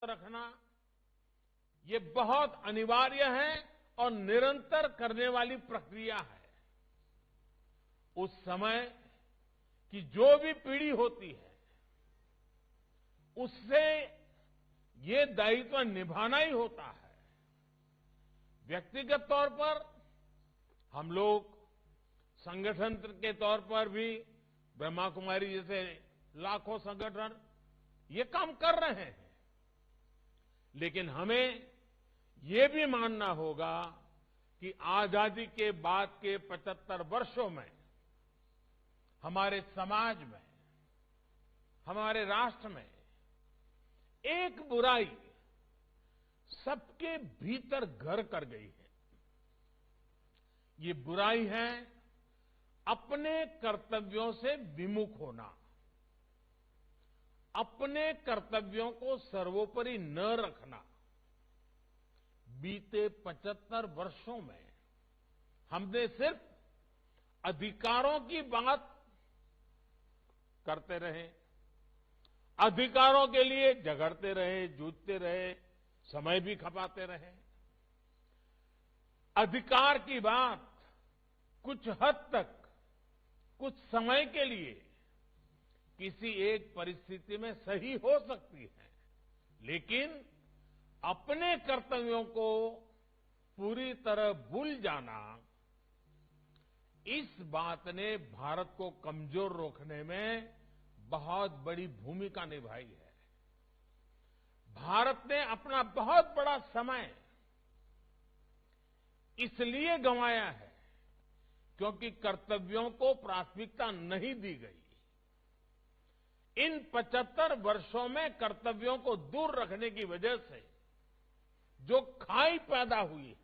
रखना ये बहुत अनिवार्य है और निरंतर करने वाली प्रक्रिया है। उस समय की जो भी पीढ़ी होती है उससे ये दायित्व निभाना ही होता है। व्यक्तिगत तौर पर हम लोग संगठन के तौर पर भी ब्रह्मा कुमारी जैसे लाखों संगठन ये काम कर रहे हैं, लेकिन हमें ये भी मानना होगा कि आजादी के बाद के 75 वर्षों में हमारे समाज में, हमारे राष्ट्र में एक बुराई सबके भीतर घर कर गई है। ये बुराई है अपने कर्तव्यों से विमुख होना, अपने कर्तव्यों को सर्वोपरि न रखना। बीते 75 वर्षों में हमने सिर्फ अधिकारों की बात करते रहे, अधिकारों के लिए झगड़ते रहे, जूझते रहे, समय भी खपाते रहे। अधिकार की बात कुछ हद तक, कुछ समय के लिए किसी एक परिस्थिति में सही हो सकती है, लेकिन अपने कर्तव्यों को पूरी तरह भूल जाना, इस बात ने भारत को कमजोर रोकने में बहुत बड़ी भूमिका निभाई है। भारत ने अपना बहुत बड़ा समय इसलिए गंवाया है क्योंकि कर्तव्यों को प्राथमिकता नहीं दी गई। इन 75 वर्षों में कर्तव्यों को दूर रखने की वजह से जो खाई पैदा हुई है,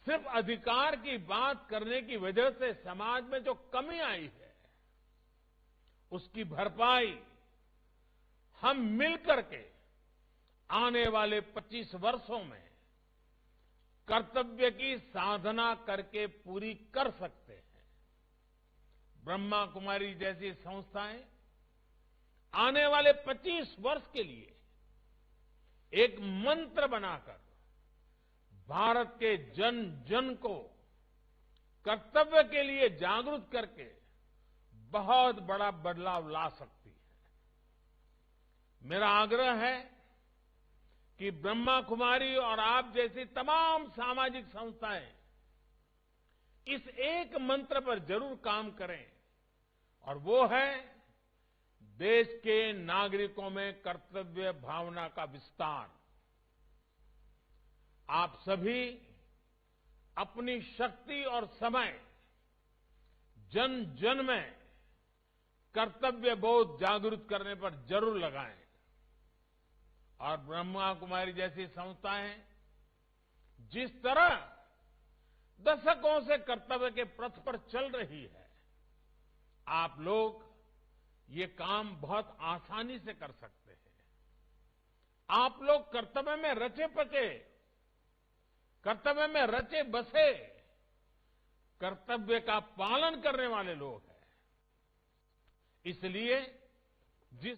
सिर्फ अधिकार की बात करने की वजह से समाज में जो कमी आई है, उसकी भरपाई हम मिलकर के आने वाले 25 वर्षों में कर्तव्य की साधना करके पूरी कर सकते हैं। ब्रह्मा कुमारी जैसी संस्थाएं आने वाले 25 वर्ष के लिए एक मंत्र बनाकर भारत के जन जन को कर्तव्य के लिए जागरूक करके बहुत बड़ा बदलाव ला सकती है। मेरा आग्रह है कि ब्रह्मा कुमारी और आप जैसी तमाम सामाजिक संस्थाएं इस एक मंत्र पर जरूर काम करें, और वो है देश के नागरिकों में कर्तव्य भावना का विस्तार। आप सभी अपनी शक्ति और समय जन जन में कर्तव्य बोध जागृत करने पर जरूर लगाएं, और ब्रह्मा कुमारी जैसी संस्थाएं जिस तरह दशकों से कर्तव्य के पथ पर चल रही है, आप लोग ये काम बहुत आसानी से कर सकते हैं। आप लोग कर्तव्य में रचे पचे, कर्तव्य में रचे बसे, कर्तव्य का पालन करने वाले लोग हैं। इसलिए जिस